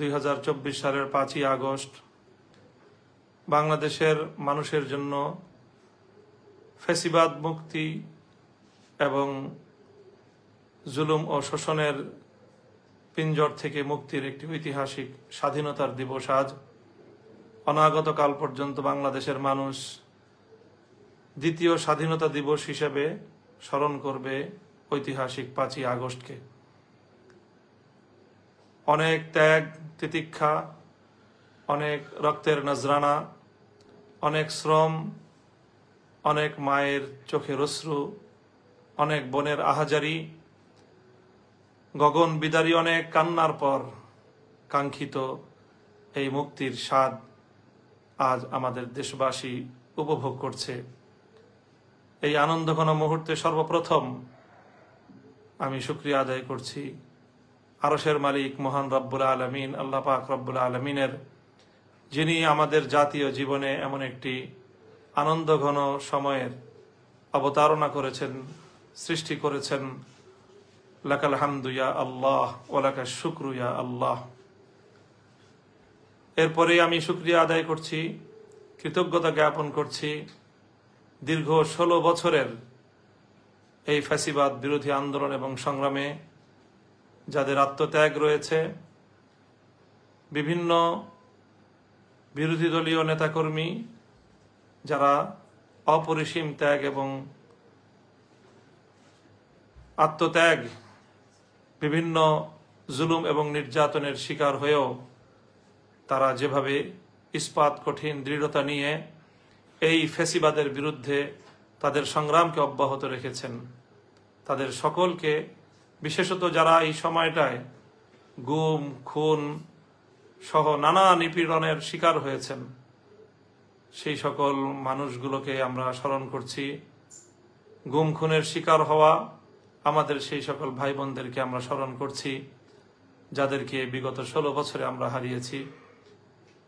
2024 সালের 5ই আগস্ট বাংলাদেশের মানুষের জন্য ফ্যাসিবাদ মুক্তি এবং জুলুম ও শোষণের পিঞ্জর থেকে মুক্তির একটি ঐতিহাসিক স্বাধীনতার দিবস। আজ অনাগত কাল পর্যন্ত বাংলাদেশের মানুষ দ্বিতীয় স্বাধীনতা দিবস হিসেবে স্মরণ করবে ঐতিহাসিক 5ই আগস্টকে। অনেক ত্যাগ তিতিক্ষা, অনেক রক্তের নজরানা, অনেক শ্রম, অনেক মায়ের চোখের অশ্রু, অনেক বোনের আহাজারি, গগন বিদারী অনেক কান্নার পর কাঙ্ক্ষিত এই মুক্তির স্বাদ আজ আমাদের দেশবাসী উপভোগ করছে। এই আনন্দঘন মুহূর্তে সর্বপ্রথম আমি শুকরিয়া আদায় করছি আরশের মালিক মহান রব্বুল আলামিন, আল্লাহ পাক রব্বুল আলামিনের, যিনি আমাদের জাতীয় জীবনে এমন একটি আনন্দঘন সময়ের অবতারণা করেছেন, সৃষ্টি করেছেন। লাকাল হামদু ইয়া আল্লাহ ওয়া লাকাশ শুকরু ইয়া আল্লাহ। এরপরে আমি শুকরিয়া আদায় করছি, কৃতজ্ঞতা জ্ঞাপন করছি দীর্ঘ 16 বছরের এই ফ্যাসিবাদ বিরোধী আন্দোলন এবং সংগ্রামে যাদের আত্মত্যাগ রয়েছে, বিভিন্ন বিরোধী দলীয় নেতাকর্মী যারা অপরিসীম ত্যাগ এবং আত্মত্যাগ, বিভিন্ন জুলুম এবং নির্যাতনের শিকার হয়েও তারা যেভাবে ইস্পাত কঠিন দৃঢ়তা নিয়ে এই ফ্যাসিবাদের বিরুদ্ধে তাদের সংগ্রামকে অব্যাহত রেখেছেন, তাদের সকলকে, বিশেষত যারা এই সময়টায় গুম খুন সহ নানা নিপীড়নের শিকার হয়েছেন, সেই সকল মানুষগুলোকে আমরা স্মরণ করছি। গুম খুনের শিকার হওয়া আমাদের সেই সকল ভাই বোনদেরকে আমরা স্মরণ করছি, যাদেরকে বিগত 16 বছরে আমরা হারিয়েছি।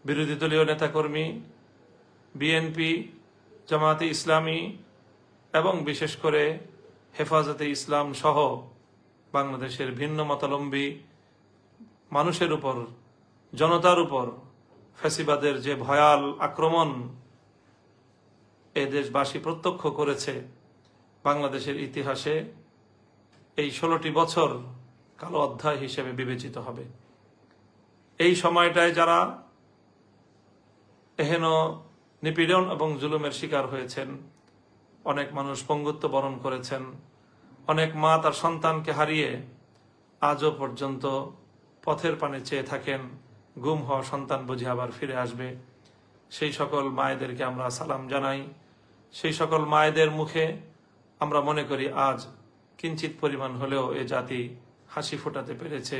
বিরোধী দলীয় নেতাকর্মী, বিএনপি, জামায়াতে ইসলামী এবং বিশেষ করে হেফাজতে ইসলাম সহ বাংলাদেশের ভিন্ন মতাবলম্বী মানুষের উপর, জনতার উপর ফ্যাসিবাদের যে ভয়াল আক্রমণ এ দেশবাসী প্রত্যক্ষ করেছে, বাংলাদেশের ইতিহাসে এই 16টি বছর কালো অধ্যায় হিসেবে বিবেচিত হবে। এই সময়টায় যারা এহেন নিপীড়ন এবং জুলুমের শিকার হয়েছেন, অনেক মানুষ পঙ্গুত্ব বরণ করেছেন, অনেক মা তার সন্তানকে হারিয়ে আজও পর্যন্ত পথের পানে চেয়ে থাকেন, গুম হওয়া সন্তান বুঝে আবার ফিরে আসবে। সেই সকল মায়েদেরকে আমরা সালাম জানাই। সেই সকল মায়েদের মুখে আমরা মনে করি আজ কিঞ্চিত পরিমাণ হলেও এ জাতি হাসি ফোটাতে পেরেছে।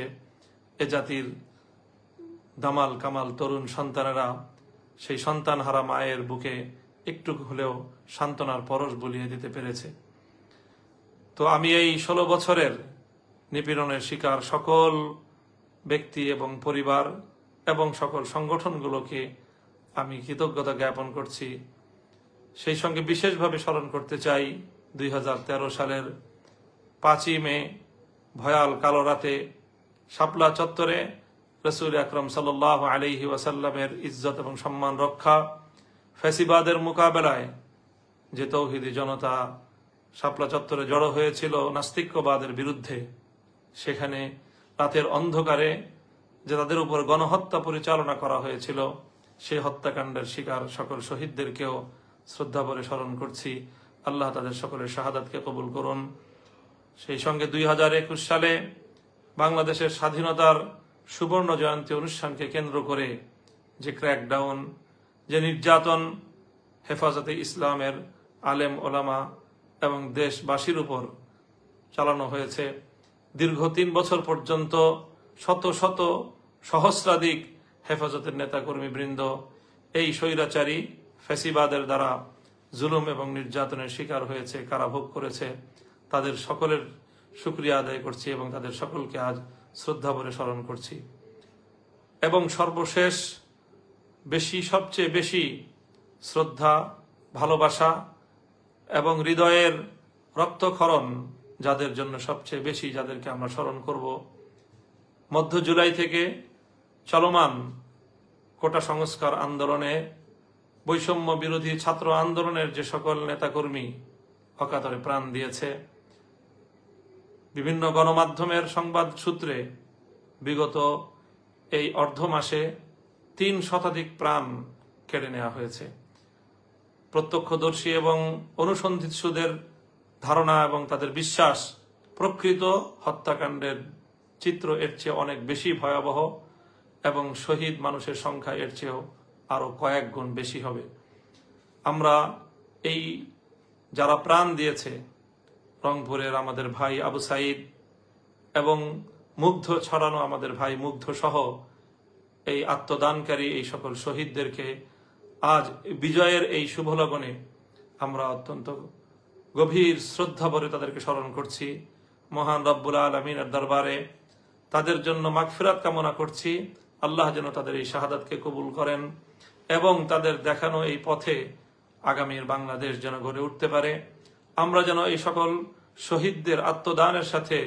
এ জাতির দামাল কামাল তরুণ সন্তানেরা সেই সন্তান হারা মায়ের বুকে একটু হলেও সান্ত্বনার পরশ বুলিয়ে দিতে পেরেছে। তো আমি এই 16 বছরের নিপীড়নের শিকার সকল ব্যক্তি এবং পরিবার এবং সকল সংগঠনগুলোকে আমি কৃতজ্ঞতা জ্ঞাপন করছি। সেই সঙ্গে বিশেষভাবে স্মরণ করতে চাই 2013 সালের 5ই মে ভয়াল কালো রাতে শাপলা চত্বরে রাসূল আকরাম সাল্লাল্লাহু আলাইহি ওয়াসাল্লামের ইজ্জত এবং সম্মান রক্ষা, ফ্যাসিবাদের মোকাবেলায় যে তৌহিদি জনতা শাপলা চত্বরে জড়ো হয়েছিল নাস্তিক্যবাদের বিরুদ্ধে, সেখানে রাতের অন্ধকারে যে তাদের উপর গণহত্যা পরিচালনা করা হয়েছিল, সেই হত্যাকাণ্ডের শিকার সকল শহীদদেরকেও শ্রদ্ধা ভরে স্মরণ করছি। আল্লাহ তাদের সকলের শাহাদাতকে কবুল করুন। সেই সঙ্গে 2021 সালে বাংলাদেশের স্বাধীনতার সুবর্ণ জয়ন্তী অনুষ্ঠানকে কেন্দ্র করে যে ক্র্যাকডাউন, যে নির্যাতন হেফাজতে ইসলামের আলেম ওলামা এবং দেশবাসীর উপর চালানো হয়েছে, দীর্ঘ 3 বছর পর্যন্ত শত শত সহস্রাধিক হেফাজতের নেতাকর্মী বৃন্দ এই স্বৈরাচারী ফ্যাসিবাদের দ্বারা জুলুম এবং নির্যাতনের শিকার হয়েছে, কারাভোগ করেছে। তাদের সকলের শুকরিয়া আদায় করছি এবং তাদের সকলকে আজ শ্রদ্ধা ভরে স্মরণ করছি। এবং সর্বশেষ সবচেয়ে বেশি শ্রদ্ধা, ভালোবাসা এবং হৃদয়ের রক্তক্ষরণ যাদের জন্য সবচেয়ে বেশি, যাদেরকে আমরা স্মরণ করব, মধ্য জুলাই থেকে চলমান কোটা সংস্কার আন্দোলনে, বৈষম্য বিরোধী ছাত্র আন্দোলনের যে সকল নেতাকর্মী অকাতরে প্রাণ দিয়েছে, বিভিন্ন গণমাধ্যমের সংবাদ সূত্রে বিগত এই অর্ধ মাসে 3 শতাধিক প্রাণ কেড়ে নেওয়া হয়েছে। প্রত্যক্ষদর্শী এবং অনুসন্ধিৎসুদের ধারণা এবং তাদের বিশ্বাস, প্রকৃত হত্যাকাণ্ডের চিত্র এর চেয়ে অনেক বেশি ভয়াবহ এবং শহীদ মানুষের সংখ্যা এর চেয়েও আরো কয়েক গুণ বেশি হবে। আমরা এই যারা প্রাণ দিয়েছে, রংপুরের আমাদের ভাই আবু সাইদ এবং মুগ্ধ ছড়ানো আমাদের ভাই মুগ্ধ সহ এই আত্মদানকারী এই সকল শহীদদেরকে আজ বিজয়ের এই শুভ লগনে আমরা অত্যন্ত গভীর শ্রদ্ধা ভরে তাদেরকে স্মরণ করছি। মহান রব্বুল আলামিনের দরবারে তাদের জন্য মাগফিরাত কামনা করছি। আল্লাহ যেন তাদের এই শাহাদাতকে কবুল করেন এবং তাদের দেখানো এই পথে আগামীর বাংলাদেশ যেন গড়ে উঠতে পারে। আমরা যেন এই সকল শহীদদের আত্মদানের সাথে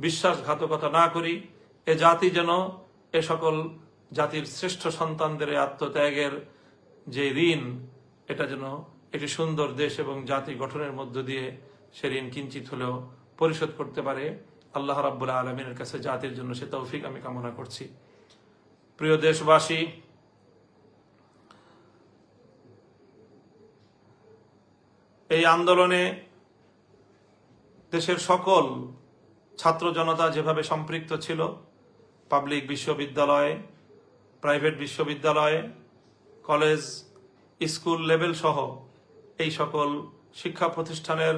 বিশ্বাসঘাতকতা না করি। এ জাতি যেন এ সকল জাতির শ্রেষ্ঠ সন্তানদের আত্মত্যাগের যে ঋণ, এটা যেন একটি সুন্দর দেশ এবং জাতি গঠনের মধ্য দিয়ে সে ঋণ কিঞ্চিত হলেও পরিশোধ করতে পারে। আল্লাহ রাব্বুল আলামিনের কাছে জাতির জন্য সে তৌফিক আমি কামনা করছি। প্রিয় দেশবাসী, এই আন্দোলনে দেশের সকল ছাত্র জনতা যেভাবে সম্পৃক্ত ছিল, পাবলিক বিশ্ববিদ্যালয়, প্রাইভেট বিশ্ববিদ্যালয়, কলেজ, স্কুল লেভেল সহ এই সকল শিক্ষা প্রতিষ্ঠানের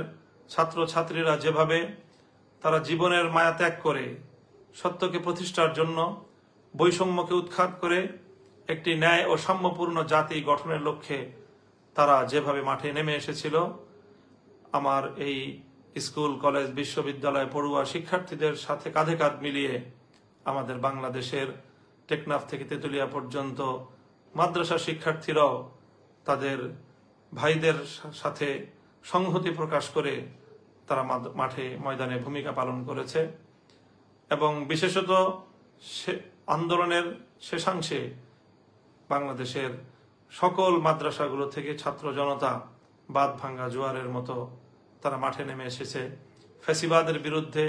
ছাত্রছাত্রীরা যেভাবে তারা জীবনের মায়া ত্যাগ করে সত্যকে প্রতিষ্ঠার জন্য, বৈষম্যকে উৎখাত করে একটি ন্যায় ও সাম্যপূর্ণ জাতি গঠনের লক্ষ্যে তারা যেভাবে মাঠে নেমে এসেছিল, আমার এই স্কুল, কলেজ, বিশ্ববিদ্যালয় পড়ুয়া শিক্ষার্থীদের সাথে কাঁধে কাঁধ মিলিয়ে আমাদের বাংলাদেশের টেকনাফ থেকে তেতুলিয়া পর্যন্ত মাদ্রাসা শিক্ষার্থীরাও তাদের ভাইদের সাথে সংহতি প্রকাশ করে তারা মাঠে ময়দানে ভূমিকা পালন করেছে এবং বিশেষত আন্দোলনের শেষাংশে বাংলাদেশের সকল মাদ্রাসাগুলো থেকে ছাত্র জনতা বাঁধ ভাঙ্গা জোয়ারের মতো তারা মাঠে নেমে এসেছে। ফ্যাসিবাদের বিরুদ্ধে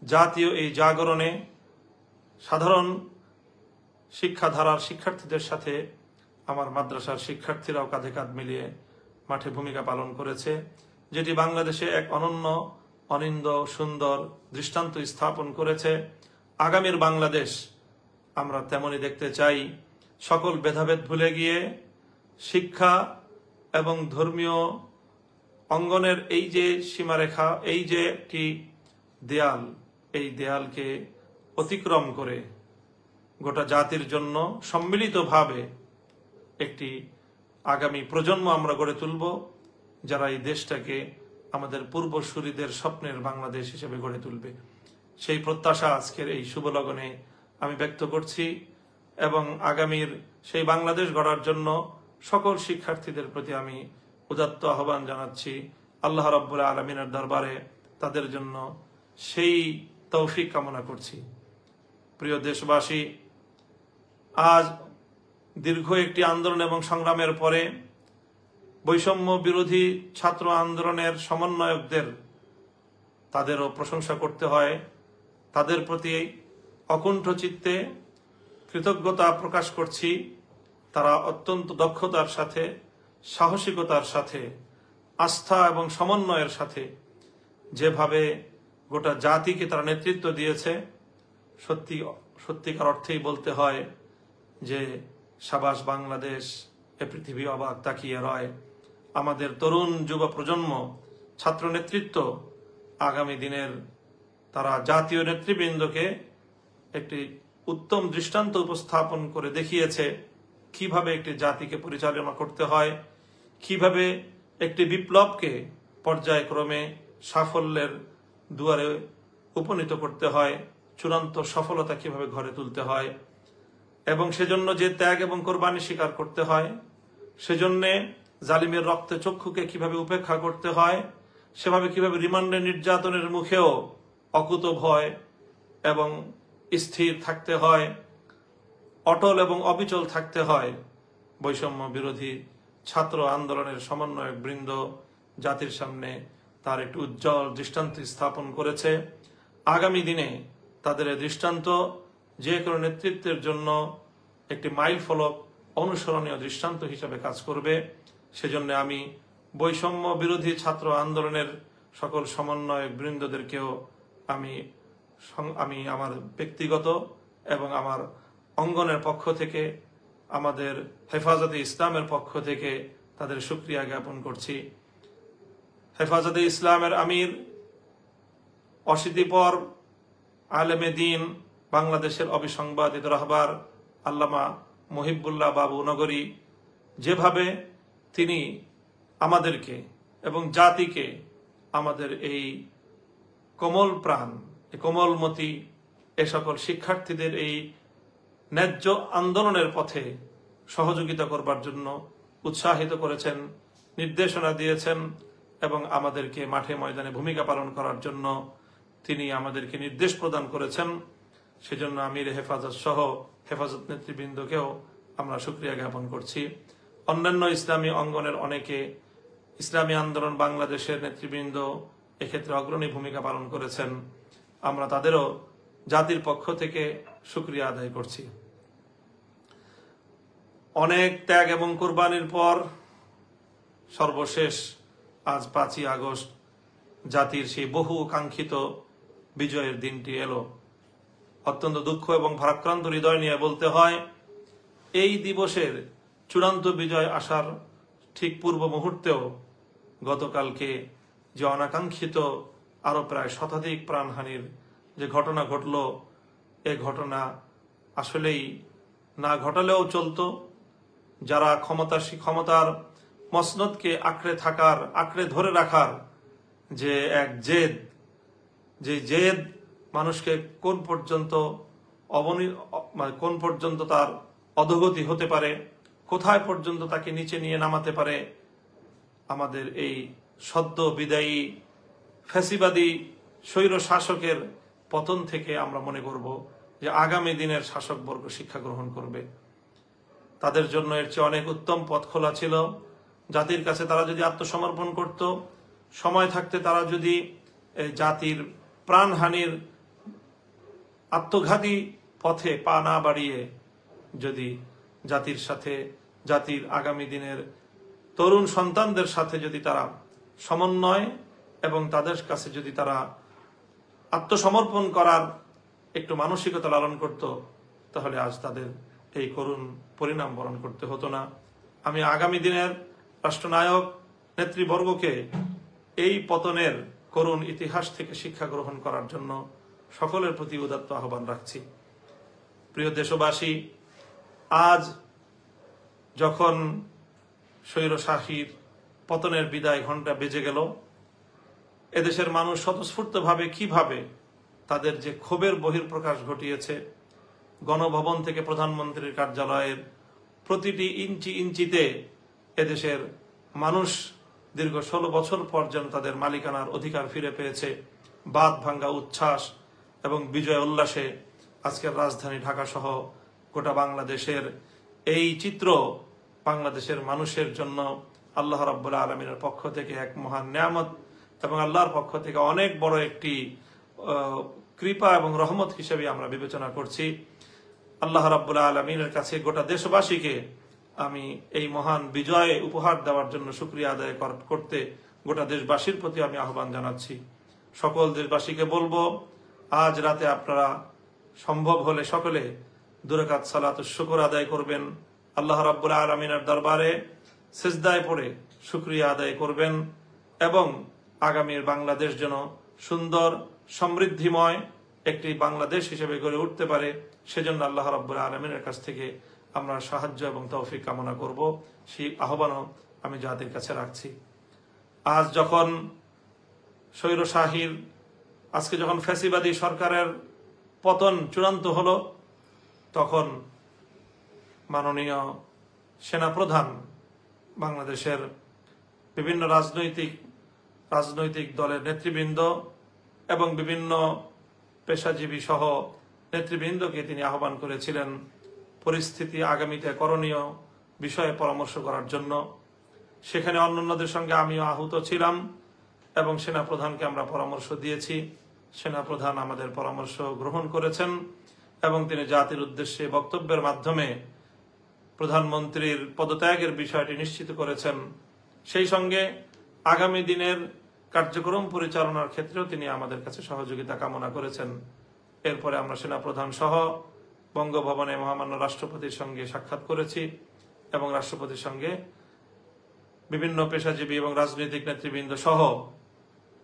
জাতীয় এই জাগরণে সাধারণ শিক্ষাধারার শিক্ষার্থীদের সাথে আমার মাদ্রাসার শিক্ষার্থীরাও কাঁধে কাঁধ মিলিয়ে মাঠে ভূমিকা পালন করেছে, যেটি বাংলাদেশে এক অনন্য, অনিন্দ, সুন্দর দৃষ্টান্ত স্থাপন করেছে। আগামীর বাংলাদেশ আমরা তেমনই দেখতে চাই। সকল ভেদাভেদ ভুলে গিয়ে শিক্ষা এবং ধর্মীয় অঙ্গনের এই যে সীমারেখা, এই যে একটি দেয়াল, এই দেয়ালকে অতিক্রম করে গোটা জাতির জন্য সম্মিলিতভাবে একটি আগামী প্রজন্ম আমরা গড়ে তুলব, যারা এই দেশটাকে আমাদের পূর্বসূরীদের স্বপ্নের বাংলাদেশ হিসেবে গড়ে তুলবে। সেই প্রত্যাশা আজকের এই শুভ লগনে আমি ব্যক্ত করছি এবং আগামীর সেই বাংলাদেশ গড়ার জন্য সকল শিক্ষার্থীদের প্রতি আমি উদাত্ত আহ্বান জানাচ্ছি। আল্লাহ রাব্বুল আলামিনের দরবারে তাদের জন্য সেই তৌফিক কামনা করছি। প্রিয় দেশবাসী, আজ দীর্ঘ একটি আন্দোলন এবং সংগ্রামের পরে বৈষম্য বিরোধী ছাত্র আন্দোলনের সমন্বয়কদের তাদেরও প্রশংসা করতে হয়। তাদের প্রতি অকুণ্ঠ চিত্তে কৃতজ্ঞতা প্রকাশ করছি। তারা অত্যন্ত দক্ষতার সাথে, সাহসিকতার সাথে, আস্থা এবং সমন্বয়ের সাথে যেভাবে গোটা জাতিকে তারা নেতৃত্ব দিয়েছে, সত্যিকার অর্থেই বলতে হয় যে সাবাস বাংলাদেশ, এ পৃথিবী অবাক তাকিয়ে রয়। আমাদের তরুণ যুব প্রজন্ম, ছাত্র নেতৃত্ব আগামী দিনের তারা জাতীয় নেতৃবৃন্দকে একটি উত্তম দৃষ্টান্ত উপস্থাপন করে দেখিয়েছে কিভাবে একটি জাতিকে পরিচালনা করতে হয়, কিভাবে একটি বিপ্লবকে পর্যায়ক্রমে সাফল্যের দুয়ারে উপনীত করতে হয়, চূড়ান্ত সফলতা কিভাবে ঘরে তুলতে হয় এবং সেজন্য যে ত্যাগ এবং কোরবানি স্বীকার করতে হয়, সেজন্য জালিমের রক্তে চক্ষুকে কিভাবে উপেক্ষা করতে হয়, সেভাবে কিভাবে রিমান্ডে নির্যাতনের মুখেও অকুত ভয় এবং স্থির থাকতে হয়, অটল এবং অবিচল থাকতে হয়, বৈষম্য বিরোধী ছাত্র আন্দোলনের সমন্বয়ক বৃন্দ জাতির সামনে তার একটি উজ্জ্বল দৃষ্টান্ত স্থাপন করেছে। আগামী দিনে তাদের এই দৃষ্টান্ত যে কোনো নেতৃত্বের জন্য একটি মাইল ফলক, অনুসরণীয় দৃষ্টান্ত হিসেবে কাজ করবে। সেজন্য আমি বৈষম্য বিরোধী ছাত্র আন্দোলনের সকল সমন্বয়ক বৃন্দদেরকেও আমি আমার ব্যক্তিগত এবং আমার অঙ্গনের পক্ষ থেকে, আমাদের হেফাজতে ইসলামের পক্ষ থেকে তাদের শুকরিয়া জ্ঞাপন করছি। হেফাজতে ইসলামের আমির, অশীতিপর আলেমে দ্বীন, বাংলাদেশের অবিসংবাদিত রাহবার আল্লামা মুহিবুল্লাহ বাবু নগরী যেভাবে তিনি আমাদেরকে এবং জাতিকে, আমাদের এই কোমল প্রাণ, কোমলমতি এ সকল শিক্ষার্থীদের এই ন্যায্য আন্দোলনের পথে সহযোগিতা করবার জন্য উৎসাহিত করেছেন, নির্দেশনা দিয়েছেন এবং আমাদেরকে মাঠে ময়দানে ভূমিকা পালন করার জন্য তিনি আমাদেরকে নির্দেশ প্রদান করেছেন, সেজন্য আমির হেফাজত সহ হেফাজত নেতৃবৃন্দকেও আমরা শুকরিয়া জ্ঞাপন করছি। অন্যান্য ইসলামী অঙ্গনের অনেকে, ইসলামী আন্দোলন বাংলাদেশের নেতৃবৃন্দ এক্ষেত্রে অগ্রণী ভূমিকা পালন করেছেন, আমরা তাদেরও জাতির পক্ষ থেকে শুকরিয়া আদায় করছি। অনেক ত্যাগ এবং কুরবানির পর সর্বশেষ আজ 5ই আগস্ট জাতির সেই বহু কাঙ্ক্ষিত বিজয়ের দিনটি এলো। অত্যন্ত দুঃখ এবং ভারাক্রান্ত হৃদয় নিয়ে বলতে হয়, এই দিবসের চূড়ান্ত বিজয় আসার ঠিক পূর্ব মুহূর্তেও গতকালকে যে অনাকাঙ্ক্ষিত আরো প্রায় শতাধিক প্রাণহানির যে ঘটনা ঘটল, এ ঘটনা আসলেই না ঘটালেও চলতো। যারা ক্ষমতার মসনদকে আঁকড়ে ধরে রাখার যে এক জেদ, যে জেদ মানুষকে কোন পর্যন্ত তার অধোগতি হতে পারে, কোথায় পর্যন্ত তাকে নিচে নিয়ে নামাতে পারে, আমাদের এই সদ্য বিদায়ী ফ্যাসিবাদী স্বৈর শাসকের পতন থেকে আমরা মনে করব যে আগামী দিনের শাসকবর্গ শিক্ষা গ্রহণ করবে। তাদের জন্য এর চেয়ে অনেক উত্তম পথ খোলা ছিল। জাতির কাছে তারা যদি আত্মসমর্পণ করত, সময় থাকতে তারা যদি জাতির প্রাণহানির আত্মঘাতী পথে পা না বাড়িয়ে যদি জাতির সাথে, জাতির আগামী দিনের তরুণ সন্তানদের সাথে যদি তারা সমন্বয় এবং তাদের কাছে যদি তারা আত্মসমর্পণ করার একটু মানসিকতা লালন করত, তাহলে আজ তাদের এই করুণ পরিণাম বরণ করতে হতো না। আমি আগামী দিনের রাষ্ট্রনায়ক নেতৃবর্গকে এই পতনের করুণ ইতিহাস থেকে শিক্ষা গ্রহণ করার জন্য সকলের প্রতি উদাত্ত আহ্বান রাখছি। প্রিয় দেশবাসী, আজ যখন স্বৈরশাসীর পতনের বিদায় ঘণ্টা বেজে গেল, এদেশের মানুষ স্বতঃস্ফূর্তভাবে কিভাবে তাদের যে ক্ষোভের বহিঃপ্রকাশ ঘটিয়েছে, গণভবন থেকে প্রধানমন্ত্রীর কার্যালয়ের প্রতিটি ইঞ্চিতে এদেশের মানুষ দীর্ঘ 16 বছর পর যেন তাদের মালিকানার অধিকার ফিরে পেয়েছে, বাঁধ ভাঙ্গা উচ্ছ্বাস এবং বিজয় উল্লাসে আজকের রাজধানী ঢাকা সহ গোটা বাংলাদেশের এই চিত্র বাংলাদেশের মানুষের জন্য আল্লাহ রাব্বুল আলামিনের পক্ষ থেকে এক মহান নিয়ামত এবং আল্লাহর পক্ষ থেকে অনেক বড় একটি কৃপা এবং রহমত হিসেবে আমরা বিবেচনা করছি। আল্লাহ রাব্বুল আলামিনের কাছে গোটা দেশবাসীকে আমি এই মহান বিজয় উপহার দেওয়ার জন্য শুকরিয়া আদায় করতে গোটা দেশবাসীর প্রতি আমি আহ্বান জানাচ্ছি। সকল দেশবাসীকে বলবো, আজ রাতে আপনারা সম্ভব হলে সকলে 2 রাকাত সালাতুশ শুকর আদায় করবেন, আল্লাহ রাব্বুল আলামিনের দরবারে সিজদায় পড়ে শুকরিয়া আদায় করবেন এবং আগামীর বাংলাদেশ যেন সুন্দর সমৃদ্ধিময় একটি বাংলাদেশ হিসেবে গড়ে উঠতে পারে, সেজন্য আল্লাহ রাব্বুল আলামিনের কাছ থেকে আমরা সাহায্য এবং তৌফিক কামনা করব। সেই আহ্বানও আমি জাতির কাছে রাখছি। আজ যখন স্বৈরশাসীর, আজকে যখন ফ্যাসিবাদী সরকারের পতন চূড়ান্ত হলো, তখন মাননীয় সেনাপ্রধান বাংলাদেশের বিভিন্ন রাজনৈতিক দলের নেতৃবৃন্দ এবং বিভিন্ন পেশাজীবী সহ নেতৃবৃন্দকে তিনি আহ্বান করেছিলেন পরিস্থিতি, আগামীতে করণীয় বিষয়ে পরামর্শ করার জন্য। সেখানে অন্যান্যদের সঙ্গে আমিও আহত ছিলাম এবং সেনাপ্রধানকে আমরা পরামর্শ দিয়েছি। সেনাপ্রধান আমাদের পরামর্শ গ্রহণ করেছেন এবং তিনি জাতির উদ্দেশ্যে বক্তব্যের মাধ্যমে প্রধানমন্ত্রীর পদত্যাগের বিষয়টি নিশ্চিত করেছেন। সেই সঙ্গে আগামী দিনের কার্যক্রম পরিচালনার ক্ষেত্রেও তিনি আমাদের কাছে সহযোগিতা কামনা করেছেন। এরপরে আমরা সেনাপ্রধান সহ বঙ্গভবনে মহামান্য রাষ্ট্রপতির সঙ্গে সাক্ষাৎ করেছি এবং রাষ্ট্রপতির সঙ্গে বিভিন্ন পেশাজীবী এবং রাজনৈতিক নেতৃবৃন্দ সহ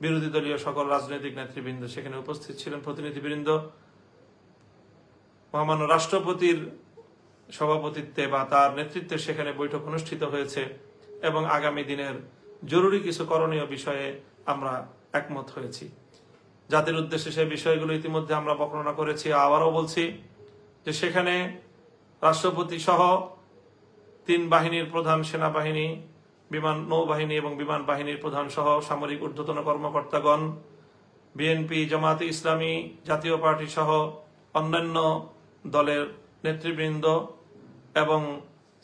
বিরোধী দলীয় সকল রাজনৈতিক নেতৃবৃন্দ সেখানে উপস্থিত ছিলেন, প্রতিনিধিবৃন্দ। মহামান্য রাষ্ট্রপতির সভাপতিত্বে বা তার নেতৃত্বে সেখানে বৈঠক অনুষ্ঠিত হয়েছে এবং আগামী দিনের জরুরি কিছু করণীয় বিষয়ে আমরা একমত হয়েছি। জাতির উদ্দেশ্যে সেই বিষয়গুলো ইতিমধ্যে আমরা বর্ণনা করেছি, আবারও বলছি যে সেখানে রাষ্ট্রপতি সহ 3 বাহিনীর প্রধান, সেনাবাহিনী, নৌবাহিনী এবং বিমান বাহিনীর প্রধান সহ সামরিক ঊর্ধ্বতন কর্মকর্তাগণ, বিএনপি, জামায়াতে ইসলামী, জাতীয় পার্টি সহ অন্যান্য দলের নেতৃবৃন্দ এবং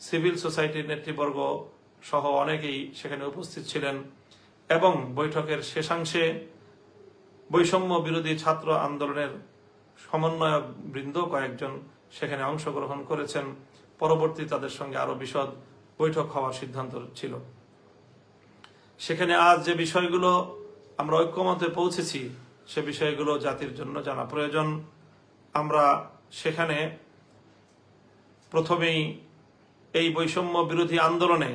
সিভিল সোসাইটির নেতৃবর্গ সহ অনেকেই সেখানে উপস্থিত ছিলেন এবং বৈঠকের শেষাংশে বৈষম্য বিরোধী ছাত্র আন্দোলনের সমন্বয়ক বৃন্দ কয়েকজন সেখানে অংশগ্রহণ করেছেন। পরবর্তী তাদের সঙ্গে আরো বিশদ বৈঠক হওয়ার সিদ্ধান্ত ছিল। সেখানে আজ যে বিষয়গুলো আমরা ঐক্যমতে পৌঁছেছি সে বিষয়গুলো জাতির জন্য জানা প্রয়োজন। আমরা সেখানে প্রথমেই এই বৈষম্য বিরোধী আন্দোলনে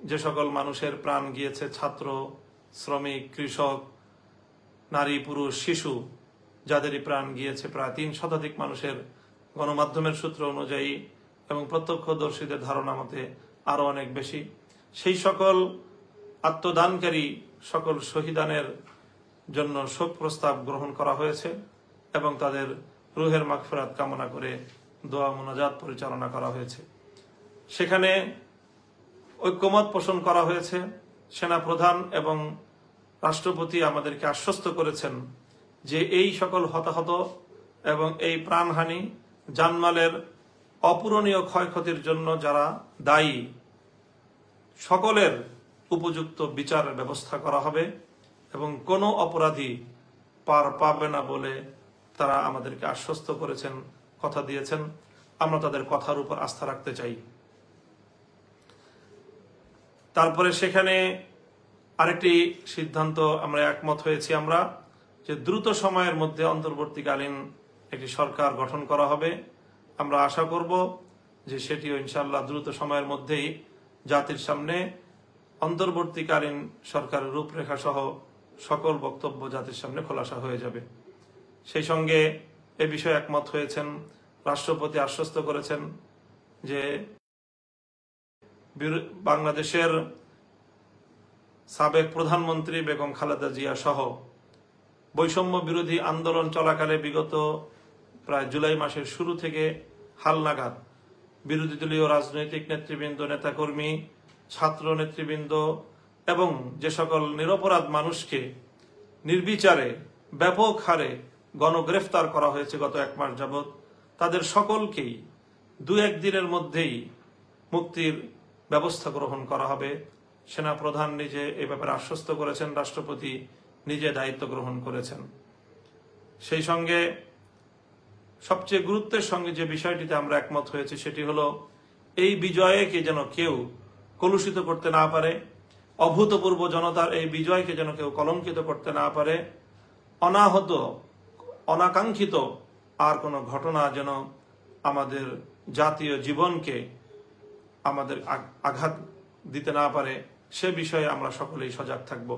যে সকল মানুষের প্রাণ গিয়েছে, ছাত্র, শ্রমিক, কৃষক, নারী, পুরুষ, শিশু, যাদেরই প্রাণ গিয়েছে প্রায় 3 শতাধিক মানুষের, গণমাধ্যমের সূত্র অনুযায়ী এবং প্রত্যক্ষদর্শীদের ধারণা মতে আরো অনেক বেশি। সেই সকল আত্মদানকারী সকল শহীদানের জন্য শোক প্রস্তাব গ্রহণ করা হয়েছে এবং তাদের রুহের মাগফিরাত কামনা করে দোয়া মোনাজাত পরিচালনা করা হয়েছে। সেখানে ঐক্যমত পোষণ করা হয়েছে। সেনাপ্রধান এবং রাষ্ট্রপতি আমাদেরকে আশ্বস্ত করেছেন যে এই সকল হতাহত এবং এই প্রাণহানি, জানমালের অপূরণীয় ক্ষয়ক্ষতির জন্য যারা দায়ী সকলের উপযুক্ত বিচারের ব্যবস্থা করা হবে এবং কোনো অপরাধী পার পাবে না বলে তারা আমাদেরকে আশ্বস্ত করেছেন, কথা দিয়েছেন। আমরা তাদের কথার উপর আস্থা রাখতে চাই। তারপরে সেখানে আরেকটি সিদ্ধান্ত আমরা একমত হয়েছি আমরা যে দ্রুত সময়ের মধ্যে অন্তর্বর্তীকালীন একটি সরকার গঠন করা হবে। আমরা আশা করব যে সেটিও ইনশাআল্লাহ দ্রুত সময়ের মধ্যেই জাতির সামনে অন্তর্বর্তীকালীন সরকারের রূপরেখা সহ সকল বক্তব্য জাতির সামনে খোলাসা হয়ে যাবে। সেই সঙ্গে এ বিষয়ে একমত হয়েছেন। রাষ্ট্রপতি আশ্বস্ত করেছেন যে বাংলাদেশের সাবেক প্রধানমন্ত্রী বেগম খালেদা জিয়া সহ বৈষম্য বিরোধী আন্দোলন চলাকালে বিগত প্রায় জুলাই মাসের শুরু থেকে হালনাগাদ বিরোধী দলীয় রাজনৈতিক নেতৃবৃন্দ, নেতাকর্মী, ছাত্র নেতৃবৃন্দ এবং যে সকল নিরপরাধ মানুষকে নির্বিচারে ব্যাপক হারে গণগ্রেফতার করা হয়েছে গত 1 মাস যাবৎ, তাদের সকলকেই 2-1 দিনের মধ্যেই মুক্তির ব্যবস্থা গ্রহণ করা হবে। সেনাপ্রধান নিজে এ ব্যাপারে আশ্বস্ত করেছেন, রাষ্ট্রপতি নিজে দায়িত্ব গ্রহণ করেছেন। সেই সঙ্গে সবচেয়ে গুরুত্বের সঙ্গে যে বিষয়টিতে আমরা একমত হয়েছি সেটি হলো এই বিজয়কে যেন কেউ কলুষিত করতে না পারে, অভূতপূর্ব জনতার এই বিজয়কে যেন কেউ কলঙ্কিত করতে না পারে, অনাহত, অনাকাঙ্ক্ষিত আর কোনো ঘটনা যেন আমাদের জাতীয় জীবনকে আমাদের আঘাত দিতে না পারে, সে বিষয়ে আমরা সকলেই সজাগ থাকব।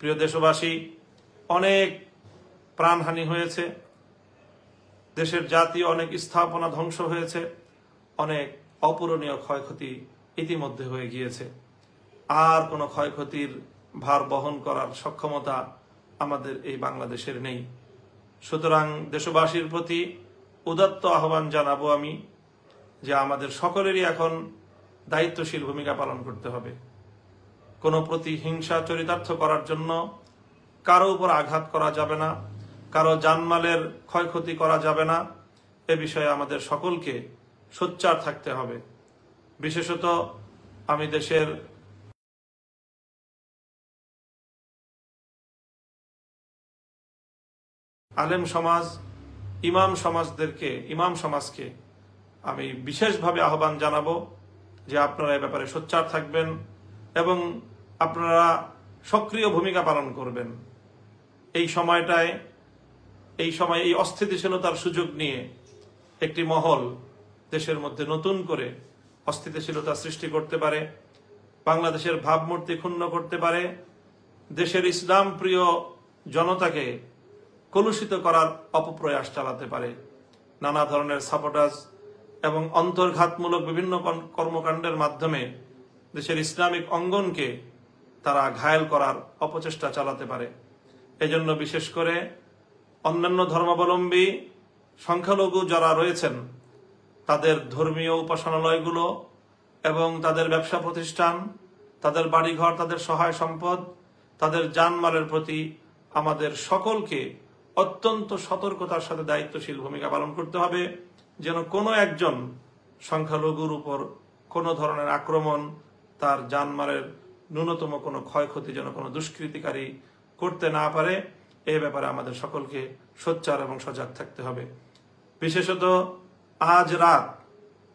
প্রিয় দেশবাসী, অনেক প্রাণহানি হয়েছে, দেশের জাতীয় অনেক স্থাপনা ধ্বংস হয়েছে, অনেক অপূরণীয় ক্ষয়ক্ষতি ইতিমধ্যে হয়ে গিয়েছে। আর কোনো ক্ষয়ক্ষতির ভার বহন করার সক্ষমতা আমাদের এই বাংলাদেশের নেই। সুতরাং দেশবাসীর প্রতি উদাত্ত আহ্বান জানাবো আমি যে আমাদের সকলেরই এখন দায়িত্বশীল ভূমিকা পালন করতে হবে। কোনো প্রতিহিংসা চরিতার্থ করার জন্য কারো উপর আঘাত করা যাবে না, কারো জানমালের ক্ষয়ক্ষতি করা যাবে না। এ বিষয়ে আমাদের সকলকে সোচ্চার থাকতে হবে। বিশেষত আমি দেশের আলেম সমাজ, ইমাম সমাজকে আমি বিশেষভাবে আহ্বান জানাবো যে আপনারা এ ব্যাপারে সোচ্চার থাকবেন এবং আপনারা সক্রিয় ভূমিকা পালন করবেন। এই সময় এই অস্থিতিশীলতার সুযোগ নিয়ে একটি মহল দেশের মধ্যে নতুন করে অস্থিতিশীলতা সৃষ্টি করতে পারে, বাংলাদেশের ভাবমূর্তি ক্ষুণ্ণ করতে পারে, দেশের ইসলাম প্রিয় জনতাকে কলুষিত করার অপপ্রয়াস চালাতে পারে। নানা ধরনের সাবোটাজ এবং অন্তর্ঘাতমূলক বিভিন্ন কর্মকাণ্ডের মাধ্যমে দেশের ইসলামিক অঙ্গনকে তারা ঘায়েল করার অপচেষ্টা চালাতে পারে। এজন্য বিশেষ করে অন্যান্য ধর্মাবলম্বী সংখ্যালঘু যারা রয়েছেন তাদের ধর্মীয় উপাসনালয়গুলো এবং তাদের ব্যবসা প্রতিষ্ঠান, তাদের বাড়িঘর, তাদের সহায় সম্পদ, তাদের জানমালের প্রতি আমাদের সকলকে অত্যন্ত সতর্কতার সাথে দায়িত্বশীল ভূমিকা পালন করতে হবে, যেন কোনো একজন সংখ্যালঘুর উপর কোনো ধরনের আক্রমণ, তার জানমালের ন্যূনতম কোনো ক্ষয়ক্ষতি যেন কোনো দুষ্কৃতিকারী করতে না পারে। এ ব্যাপারে আমাদের সকলকে সোচ্চার এবং সজাগ থাকতে হবে। বিশেষত আজ রাত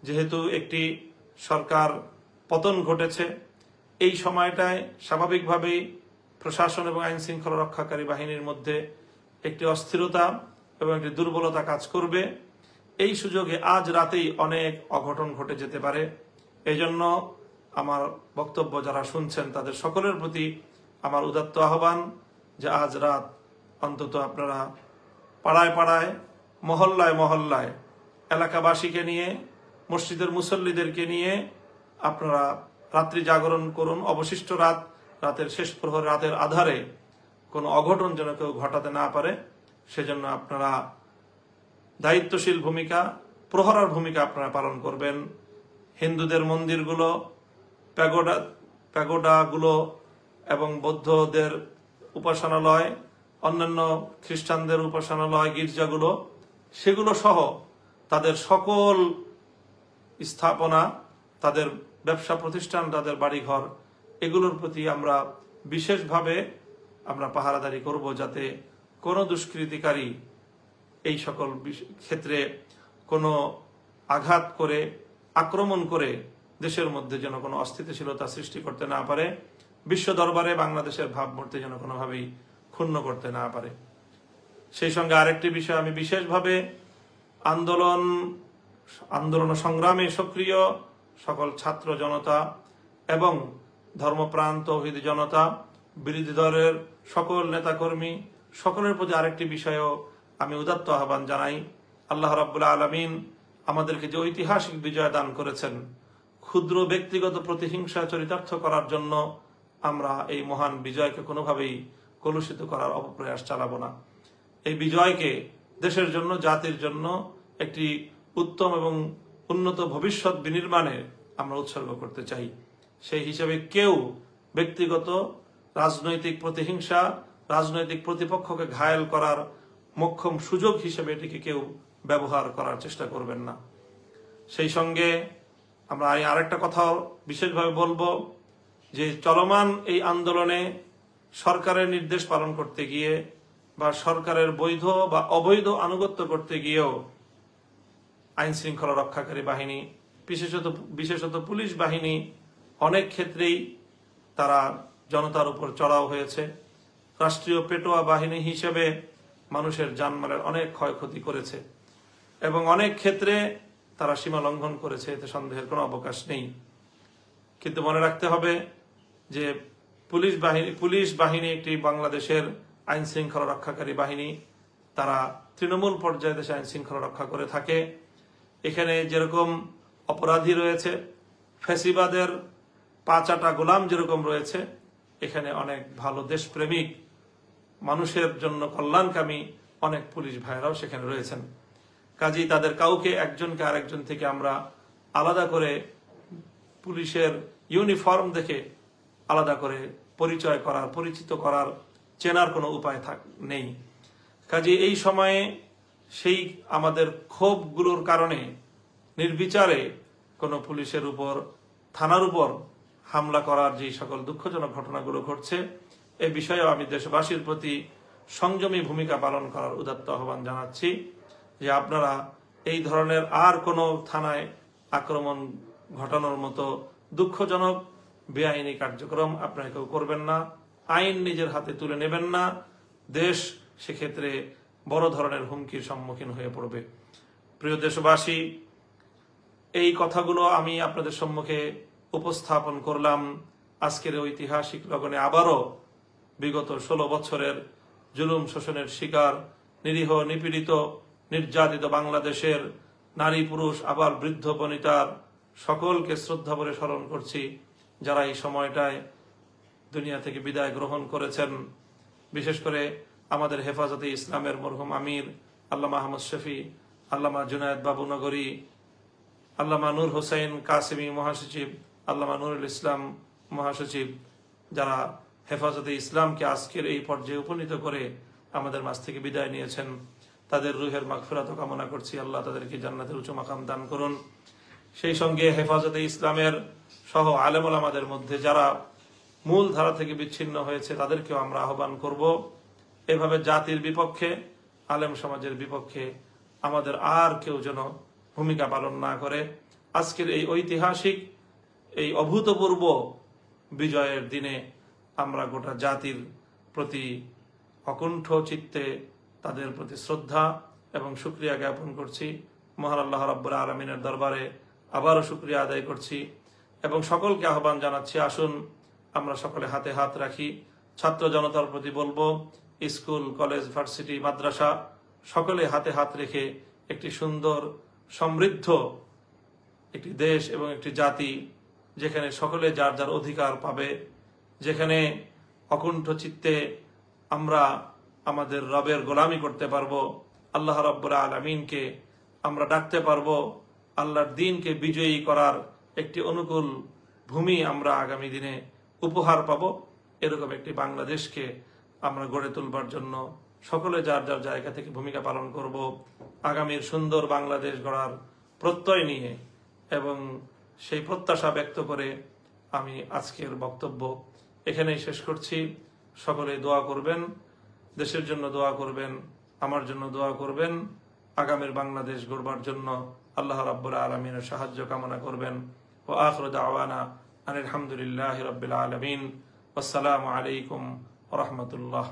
যেহেতু একটি সরকার পতন ঘটেছে, এই সময়টায় স্বাভাবিকভাবেই প্রশাসন এবং আইন শৃঙ্খলা রক্ষাকারী বাহিনীর মধ্যে একটি অস্থিরতা এবং একটি দুর্বলতা কাজ করবে। এই সুযোগে আজ রাতেই অনেক অঘটন ঘটে যেতে পারে। এই জন্য আমার বক্তব্য যারা শুনছেন তাদের সকলের প্রতি আমার উদাত্ত আহ্বান যে আজ রাত অন্তত আপনারা পাড়ায় পাড়ায়, মহল্লায় মহল্লায় এলাকাবাসীকে নিয়ে, মসজিদের মুসল্লিদেরকে নিয়ে আপনারা রাত্রি জাগরণ করুন। অবশিষ্ট রাতের শেষ প্রহর, রাতের আধারে কোনো অঘটন যেন কেউ ঘটাতে না পারে, সেজন্য আপনারা দায়িত্বশীল ভূমিকা, প্রহরার ভূমিকা আপনারা পালন করবেন। হিন্দুদের মন্দিরগুলো, প্যাগোডাগুলো এবং বৌদ্ধদের উপাসনালয়, অন্যান্য খ্রিস্টানদের উপাসনালয়, গির্জাগুলো, সেগুলো সহ তাদের সকল স্থাপনা, তাদের ব্যবসা প্রতিষ্ঠান, তাদের বাড়িঘর, এগুলোর প্রতি আমরা বিশেষভাবে পাহারাদারি করব, যাতে কোনো দুষ্কৃতিকারী এই সকল ক্ষেত্রে কোনো আঘাত করে, আক্রমণ করে দেশের মধ্যে যেন কোনো অস্থিতিশীলতা সৃষ্টি করতে না পারে, বিশ্ব দরবারে বাংলাদেশের ভাবমূর্তি যেন কোনোভাবেই ক্ষুণ্ণ করতে না পারে। সেই সঙ্গে আরেকটি বিষয় আমি বিশেষভাবে আন্দোলন সংগ্রামে সক্রিয় সকল ছাত্র জনতা এবং ধর্মপ্রাণ তৌহিদি জনতা, বিরোধী দলের সকল নেতাকর্মী, সকলের প্রতি আরেকটি বিষয়ও আমি উদাত্ত আহ্বান জানাই। আল্লাহ রাব্বুল আলামিন আমাদেরকে যে ঐতিহাসিক বিজয় দান করেছেন, ক্ষুদ্র ব্যক্তিগত প্রতিহিংসা চরিতার্থ করার জন্য আমরা এই মহান বিজয়কে কোনোভাবেই কলুষিত করার অপপ্রয়াস চালাবো না। এই বিজয়কে দেশের জন্য, জাতির জন্য একটি উত্তম এবং উন্নত ভবিষ্যৎ বিনির্মাণে আমরা উৎসর্গ করতে চাই। সেই হিসেবে কেউ ব্যক্তিগত রাজনৈতিক প্রতিহিংসা, রাজনৈতিক প্রতিপক্ষকে ঘায়েল করার মোক্ষম সুযোগ হিসেবে এটিকে কেউ ব্যবহার করার চেষ্টা করবেন না। সেই সঙ্গে আমরা আরেকটা কথাও বিশেষভাবে বলবো যে চলমান এই আন্দোলনে সরকারের নির্দেশ পালন করতে গিয়ে বা সরকারের বৈধ বা অবৈধ আনুগত্য করতে গিয়েও আইন শৃঙ্খলা রক্ষাকারী বাহিনী, বিশেষত পুলিশ বাহিনী অনেক ক্ষেত্রেই তারা জনতার উপর চড়াও হয়েছে। রাষ্ট্রীয় পেটোয়া বাহিনী হিসেবে মানুষের জানমালের অনেক ক্ষয়ক্ষতি করেছে এবং অনেক ক্ষেত্রে তারা সীমা লঙ্ঘন করেছে, এতে সন্দেহের কোনো অবকাশ নেই। কিন্তু মনে রাখতে হবে যে পুলিশ বাহিনী একটি বাংলাদেশের আইন শৃঙ্খলা রক্ষাকারী বাহিনী, তারা তৃণমূল পর্যায়ে দেশে আইন শৃঙ্খলা রক্ষা করে থাকে। এখানে যেরকম অপরাধী রয়েছে, ফ্যাসিবাদের পাঁচাটা গোলাম যেরকম রয়েছে, এখানে অনেক ভালো দেশপ্রেমিক, মানুষের জন্য কল্যাণকামী অনেক পুলিশ ভাইরাও সেখানে রয়েছেন। কাজেই তাদের কাউকে একজনকে আরেকজন থেকে আমরা আলাদা করে পুলিশের ইউনিফর্ম দেখে আলাদা করে পরিচয় করার, পরিচিত করার, চেনার কোনো উপায় নেই। কাজে এই সময়ে সেই আমাদের ক্ষোভগুলোর কারণে নির্বিচারে কোনো পুলিশের উপর, থানার উপর হামলা করার যে সকল দুঃখজনক ঘটনাগুলো ঘটছে, এই বিষয়েও আমি দেশবাসীর প্রতি সংযমী ভূমিকা পালন করার উদাত্ত আহ্বান জানাচ্ছি যে আপনারা এই ধরনের আর কোনো থানায় আক্রমণ ঘটানোর মতো দুঃখজনক বেআইনি কার্যক্রম আপনারা কেউ করবেন না। আইন নিজের হাতে তুলে নেবেন না। দেশ সেক্ষেত্রে বড় ধরনের হুমকির সম্মুখীন হয়ে পড়বে। প্রিয় দেশবাসী, এই কথাগুলো আমি আপনাদের সম্মুখে উপস্থাপন করলাম আজকের ঐতিহাসিক লগনে আবারও বিগত 16 বছরের জুলুম শোষণের শিকার, নিরীহ, নিপীড়িত, নির্যাতিত বাংলাদেশের নারী, পুরুষ, আবার বৃদ্ধ বনিতার সকলকে শ্রদ্ধা ভরে স্মরণ করছি, যারা এই সময়টায় দুনিয়া থেকে বিদায় গ্রহণ করেছেন। বিশেষ করে আমাদের হেফাজতে ইসলামের মরহুম আমির আল্লামা আহমদ শফি, আল্লামা জুনায়েদ বাবু নগরী, আল্লামা নূর হোসেন কাসেমি মহাসচিব, আল্লামা নুরুল ইসলাম মহাসচিব, যারা হেফাজতে ইসলামকে আজকের এই পর্যায়ে উপনীত করে আমাদের মাঝ থেকে বিদায় নিয়েছেন, তাদের রুহের মাগফিরাত কামনা করছি। আল্লাহ তাদেরকে জান্নাতের উচ্চ মাকাম দান করুন। সেই সঙ্গে হেফাজতে ইসলামের সহ আলেম ওলামাদের মধ্যে যারা মূল ধারা থেকে বিচ্ছিন্ন হয়েছে তাদেরকেও আমরা আহ্বান করব, এভাবে জাতির বিপক্ষে, আলেম সমাজের বিপক্ষে আমাদের আর কেউ যেন ভূমিকা পালন না করে। আজকের এই ঐতিহাসিক, এই অভূতপূর্ব বিজয়ের দিনে আমরা গোটা জাতির প্রতি অকুণ্ঠ চিত্তে তাদের প্রতি শ্রদ্ধা এবং শুকরিয়া জ্ঞাপন করছি। মহান আল্লাহ রাব্বুল আলামিনের দরবারে আবারও শুকরিয়া আদায় করছি এবং সকলকে আহ্বান জানাচ্ছি, আসুন আমরা সকলে হাতে হাত রাখি। ছাত্র জনতার প্রতি বলবো, স্কুল, কলেজ, ভার্সিটি, মাদ্রাসা সকলে হাতে হাত রেখে একটি সুন্দর, সমৃদ্ধ একটি দেশ এবং একটি জাতি, যেখানে সকলে যার যার অধিকার পাবে, যেখানে অকুণ্ঠ চিত্তে আমরা আমাদের রবের গোলামি করতে পারবো, আল্লাহ রাব্বুল আলামিনকে আমরা ডাকতে পারবো, আল্লাহর দ্বীনকে বিজয়ী করার একটি অনুকূল ভূমি আমরা আগামী দিনে উপহার পাবো। এরকম একটি বাংলাদেশকে আমরা গড়ে তুলবার জন্য সকলে যার যার জায়গা থেকে ভূমিকা পালন করব। আগামীর সুন্দর বাংলাদেশ গড়ার প্রত্যয় নিয়ে এবং সেই প্রত্যাশা ব্যক্ত করে আমি আজকের বক্তব্য এখানেই শেষ করছি। সকলে দোয়া করবেন, দেশের জন্য দোয়া করবেন, আমার জন্য দোয়া করবেন, আগামীর বাংলাদেশ গড়বার জন্য আল্লাহ রাব্বুল আলামিনের সাহায্য কামনা করবেন। ওয়া আখিরু দাওয়ানা আনিল হামদুলিল্লাহি রাব্বিল আলামিন। আসসালামু আলাইকুম ওয়া রাহমাতুল্লাহ।